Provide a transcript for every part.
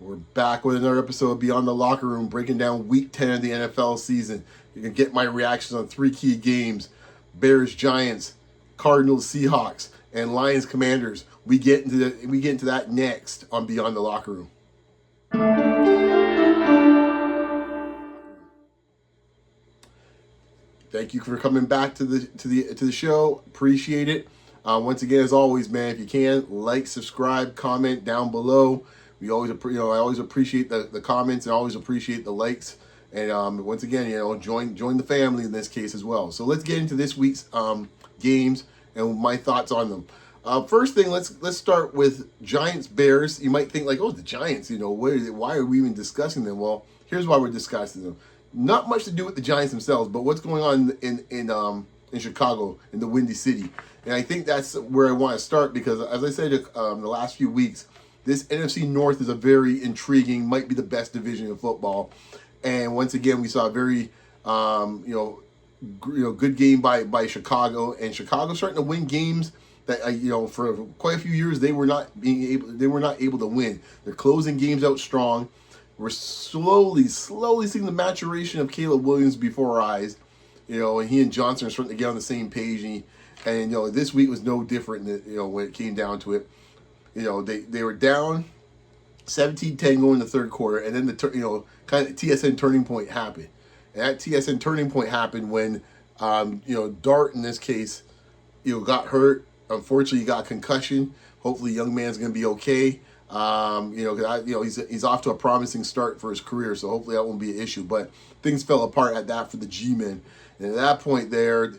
We're back with another episode of Beyond the Locker Room, breaking down Week 10 of the NFL season. You can get my reactions on three key games: Bears, Giants, Cardinals, Seahawks, and Lions, Commanders. We get into that next on Beyond the Locker Room. Thank you for coming back to the show. Appreciate it. Once again, as always, man, if you can, like, subscribe, comment down below. I always appreciate the comments and always appreciate the likes. And once again, join the family in this case as well. So let's get into this week's games and my thoughts on them. First thing, let's start with Giants Bears. You might think like, oh, the Giants. Why are we even discussing them? Well, here's why we're discussing them. Not much to do with the Giants themselves, but what's going on in Chicago, in the Windy City. And I think that's where I want to start because, as I said the last few weeks, this NFC North is a very intriguing, might be the best division of football. And once again, we saw a very, good game by Chicago, and Chicago starting to win games that for quite a few years they were not able to win. They're closing games out strong. We're slowly seeing the maturation of Caleb Williams before our eyes. And he and Johnson are starting to get on the same page. And this week was no different when it came down to it. They were down 17-10 going in the third quarter, and then the kind of TSN turning point happened. And that TSN turning point happened when Dart in this case got hurt. Unfortunately, he got a concussion. Hopefully, young man's going to be okay. He's off to a promising start for his career, so hopefully that won't be an issue. But things fell apart at that for the G-men. And at that point there,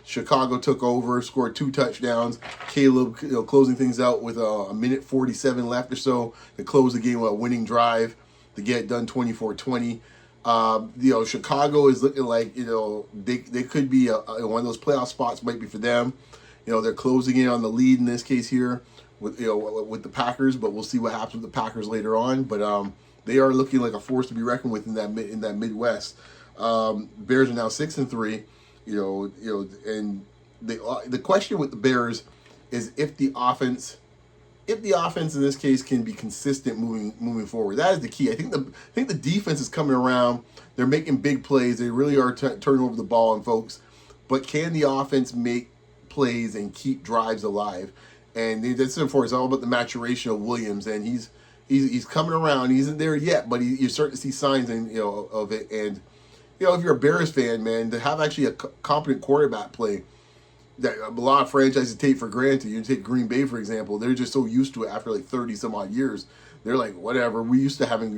Chicago took over, scored 2 touchdowns. Caleb, closing things out with a minute 47 left or so to close the game with a winning drive to get it done 24-20. Chicago is looking like, they could be one of those playoff spots might be for them. They're closing in on the lead in this case here with the Packers, but we'll see what happens with the Packers later on. But they are looking like a force to be reckoned with in that Midwest. Bears are now 6-3. And the question with the Bears is if the offense in this case can be consistent moving forward. That is the key. I think the defense is coming around. They're making big plays. They really are turning over the ball on folks. But can the offense make plays and keep drives alive? And that's it's all about the maturation of Williams, and he's coming around. He isn't there yet, but you're starting to see signs of it. And if you're a Bears fan, man, to have actually a competent quarterback play that a lot of franchises take for granted. You take Green Bay, for example. They're just so used to it after like 30 some odd years. They're like, whatever. We used to having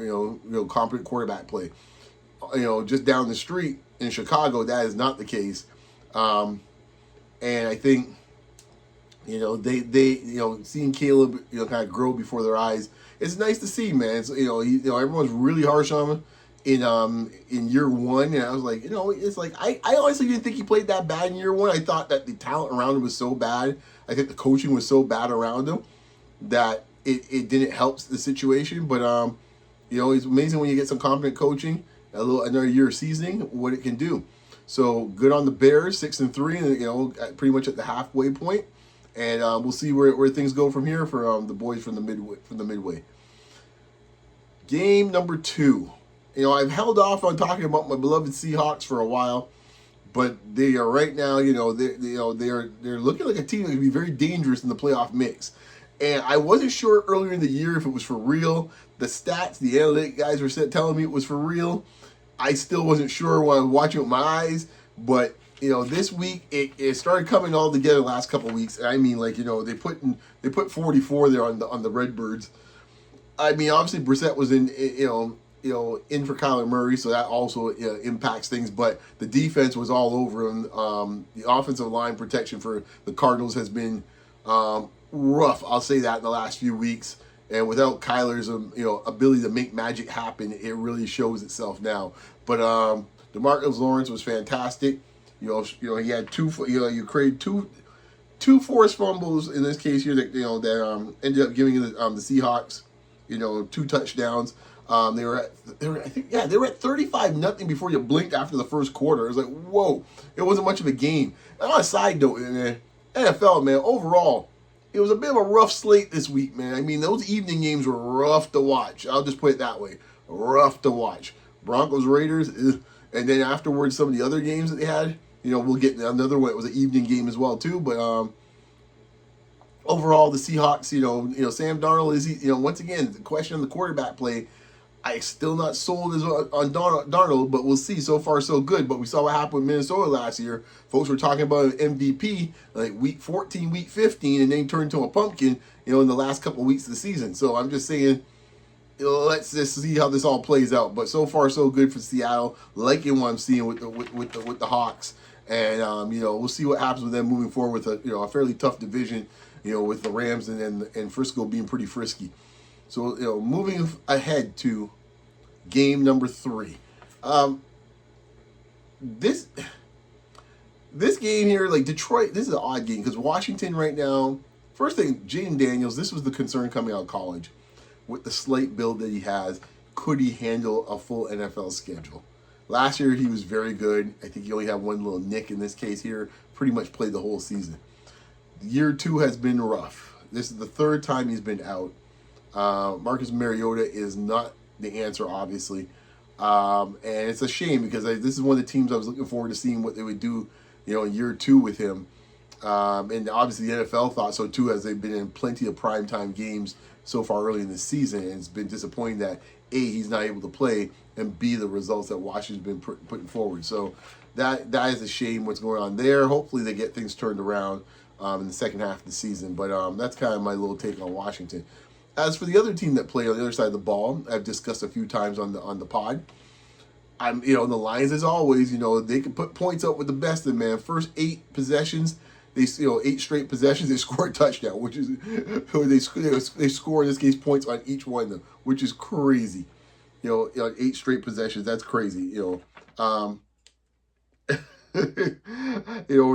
competent quarterback play. Just down the street in Chicago, that is not the case. And I think they seeing Caleb kind of grow before their eyes, it's nice to see, man. It's, everyone's really harsh on him in year one, and I was like, it's like I honestly didn't think he played that bad in year one. I thought that the talent around him was so bad. I think the coaching was so bad around him that it didn't help the situation. But it's amazing when you get some competent coaching, another year of seasoning, what it can do. So good on the Bears, 6-3, and pretty much at the halfway point, and we'll see where things go from here for the boys from the midway. Game number 2. I've held off on talking about my beloved Seahawks for a while, but they are right now. They're looking like a team that can be very dangerous in the playoff mix. And I wasn't sure earlier in the year if it was for real. The stats, the analytic guys were telling me it was for real. I still wasn't sure when I was watching with my eyes, but this week it started coming all together the last couple of weeks. And I mean, they put 44 there on the Redbirds. I mean, obviously Brissett was in in for Kyler Murray, so that also impacts things. But the defense was all over him. The offensive line protection for the Cardinals has been rough. I'll say that in the last few weeks. And without Kyler's ability to make magic happen, it really shows itself now. But DeMarcus Lawrence was fantastic. He had you created two forced fumbles in this case here that ended up giving the Seahawks 2 touchdowns. They were at 35-0 before you blinked after the first quarter. It was like, whoa, it wasn't much of a game. And on a side note, man, NFL, man, overall, it was a bit of a rough slate this week, man. I mean, those evening games were rough to watch. I'll just put it that way. Rough to watch. Broncos, Raiders, and then afterwards, some of the other games that they had, we'll get another one. It was an evening game as well, too. But overall, the Seahawks, Sam Darnold is, once again, the question on the quarterback play. I still not sold as on Darnold, but we'll see. So far, so good. But we saw what happened with Minnesota last year. Folks were talking about an MVP like week 14, week 15, and then he turned into a pumpkin, in the last couple of weeks of the season. So I'm just saying, let's just see how this all plays out. But so far, so good for Seattle. Liking what I'm seeing with the Hawks, and we'll see what happens with them moving forward with a fairly tough division, with the Rams and Frisco being pretty frisky. So, moving ahead to game number 3. This game here, like Detroit, this is an odd game because Washington right now, first thing, Jaden Daniels, this was the concern coming out of college. With the slight build that he has, could he handle a full NFL schedule? Last year, he was very good. I think he only had one little nick in this case here, pretty much played the whole season. Year 2 has been rough. This is the 3rd time he's been out. Marcus Mariota is not the answer, obviously. And it's a shame because this is one of the teams I was looking forward to seeing what they would do, in year 2 with him. And obviously the NFL thought so too, as they've been in plenty of primetime games so far early in the season. And it's been disappointing that A, he's not able to play, and B, the results that Washington's been putting forward. So that is a shame what's going on there. Hopefully they get things turned around in the second half of the season. But that's kind of my little take on Washington. As for the other team that played on the other side of the ball, I've discussed a few times on the pod. The Lions, as always, they can put points up with the best of them, man. First 8 possessions, 8 straight possessions, they score a touchdown, which is they score in this case points on each one of them, which is crazy. 8 straight possessions, that's crazy. Where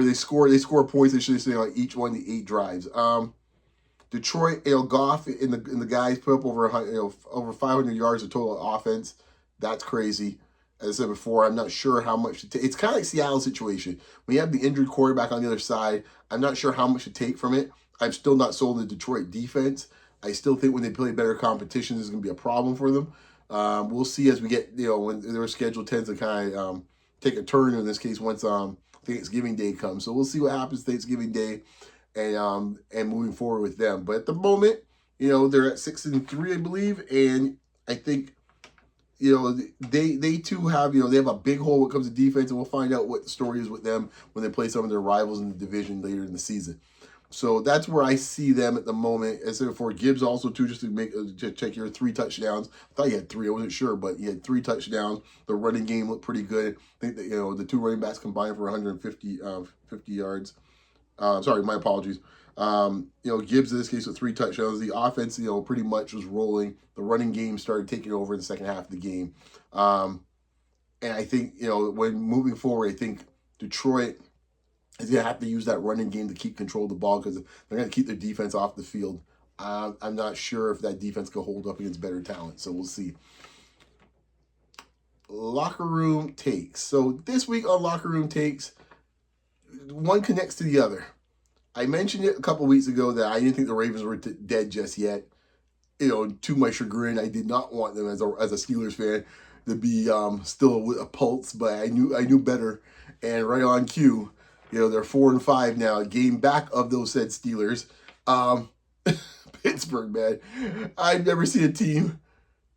they score points, they should say on each one of the 8 drives. Detroit, Goff and the guys put up over 500 yards of total offense. That's crazy. As I said before, I'm not sure how much to take. It's kind of like Seattle's situation. When you have the injured quarterback on the other side, I'm not sure how much to take from it. I'm still not sold on the Detroit defense. I still think when they play better competition, there's going to be a problem for them. We'll see as we get, when their schedule tends to kind of take a turn in this case once Thanksgiving Day comes. So we'll see what happens Thanksgiving Day. And moving forward with them. But at the moment, they're at 6-3, I believe, and I think, they too have, they have a big hole when it comes to defense, and we'll find out what the story is with them when they play some of their rivals in the division later in the season. So that's where I see them at the moment. As I said before, Gibbs also too, just to check your 3 touchdowns. I thought he had 3, I wasn't sure, but he had 3 touchdowns. The running game looked pretty good. I think that the 2 running backs combined for 150 50 yards. Sorry, my apologies. Gibbs in this case with 3 touchdowns. The offense, pretty much was rolling. The running game started taking over in the second half of the game. And I think, when moving forward, I think Detroit is going to have to use that running game to keep control of the ball because they're going to keep their defense off the field. I'm not sure if that defense can hold up against better talent, so we'll see. Locker room takes. So this week on Locker Room Takes, one connects to the other. I mentioned it a couple weeks ago that I didn't think the Ravens were dead just yet. To my chagrin, I did not want them as a Steelers fan to be still with a pulse, but I knew better. And right on cue, they're 4-5 now, a game back of those said Steelers. Pittsburgh, man, I've never seen a team.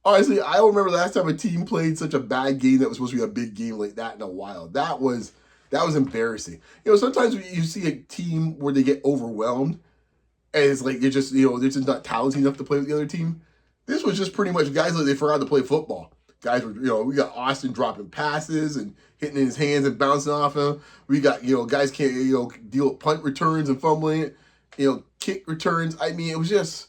Honestly, I don't remember the last time a team played such a bad game that was supposed to be a big game like that in a while. That was embarrassing. Sometimes you see a team where they get overwhelmed, and it's like they're just not talented enough to play with the other team. This was just pretty much guys like they forgot to play football. Guys were, we got Austin dropping passes and hitting in his hands and bouncing off him. We got, guys can't, deal with punt returns and fumbling it, kick returns. I mean, it was just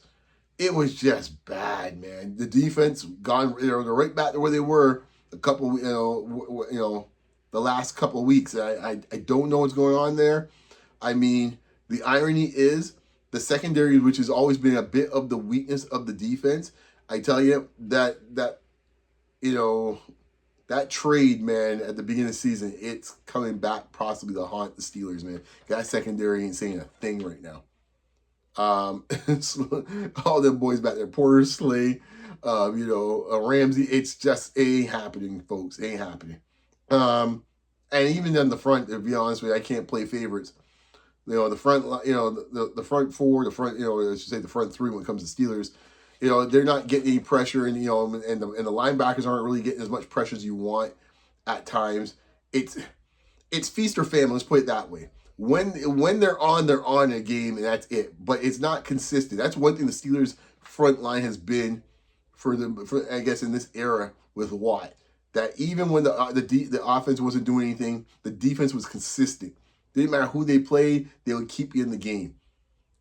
bad, man. The defense gone, they're right back to where they were a couple, the last couple of weeks. I don't know what's going on there. I mean, the irony is the secondary, which has always been a bit of the weakness of the defense. I tell you that trade, man, at the beginning of the season, it's coming back possibly to haunt the Steelers, man. That secondary ain't saying a thing right now. All them boys back there, Porter, Slay, Ramsey. It's just, it ain't happening, folks. It ain't happening. And even in the front, to be honest with you, I can't play favorites. The front, the front four, the front, I should say the front three when it comes to Steelers, they're not getting any pressure, and and the linebackers aren't really getting as much pressure as you want at times. It's feast or famine. Let's put it that way. When they're on a game, and that's it. But it's not consistent. That's one thing the Steelers front line has been for I guess in this era with Watt. That even when the offense wasn't doing anything, the defense was consistent. Didn't matter who they played, they would keep you in the game.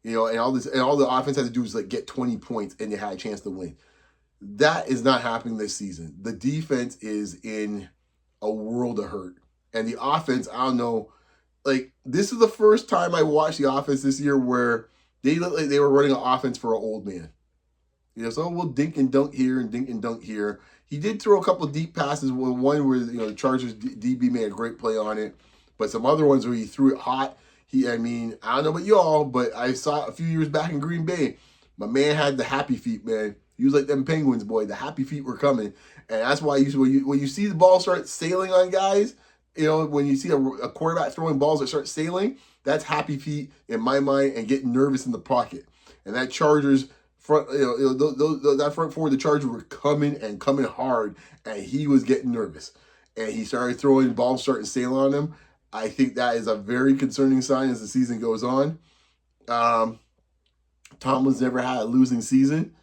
And all the offense had to do was like get 20 points, and they had a chance to win. That is not happening this season. The defense is in a world of hurt, and the offense, I don't know. Like, this is the first time I watched the offense this year where they looked like they were running an offense for an old man. So we'll dink and dunk here and dink and dunk here. He did throw a couple of deep passes. One where the Chargers DB made a great play on it, but some other ones where he threw it hot. I don't know about y'all, but I saw a few years back in Green Bay. My man had the happy feet, man. He was like them Penguins, boy. The happy feet were coming, and that's why when you see the ball start sailing on guys. When you see a quarterback throwing balls that start sailing, that's happy feet in my mind and getting nervous in the pocket. And that Chargers front, that front four, the Chargers were coming hard, and he was getting nervous. And he started throwing balls, starting sailing on him. I think that is a very concerning sign as the season goes on. Tomlin's never had a losing season.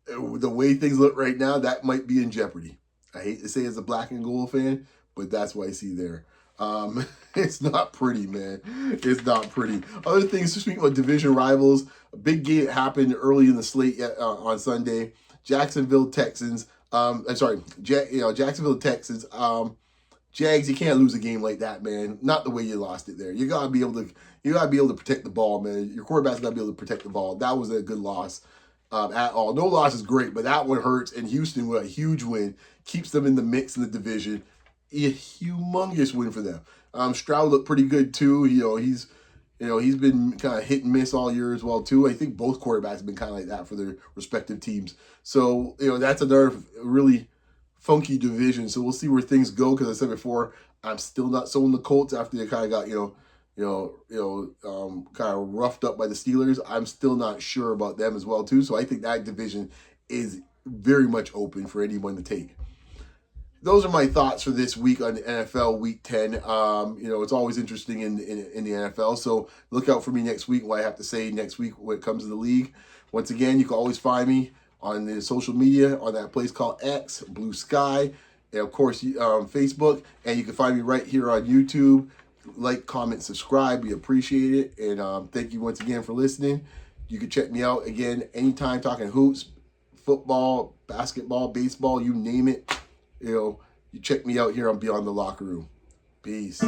The way things look right now, that might be in jeopardy. I hate to say as a black and gold fan, but that's what I see there. It's not pretty, man. It's not pretty. Other things, speaking of division rivals, a big game happened early in the slate on Sunday. Jacksonville Texans. Jacksonville Texans. Jags, you can't lose a game like that, man. Not the way you lost it there. You gotta be able to protect the ball, man. Your quarterback's gotta be able to protect the ball. That was a good loss. At all. No loss is great, but that one hurts. And Houston with a huge win keeps them in the mix in the division. A humongous win for them. Stroud looked pretty good too. He's been kind of hit and miss all year as well too. I think both quarterbacks have been kind of like that for their respective teams. So that's another really funky division. So we'll see where things go. Because I said before, I'm still not sold on the Colts after they kind of got kind of roughed up by the Steelers. I'm still not sure about them as well too. So I think that division is very much open for anyone to take. Those are my thoughts for this week on the NFL Week 10. It's always interesting in the NFL. So look out for me next week, what I have to say next week when it comes to the league. Once again, you can always find me on the social media on that place called X, Blue Sky, and of course Facebook. And you can find me right here on YouTube. Like, comment, subscribe. We appreciate it. And thank you once again for listening. You can check me out again anytime, talking hoops, football, basketball, baseball, you name it. You check me out here on Beyond the Locker Room. Peace.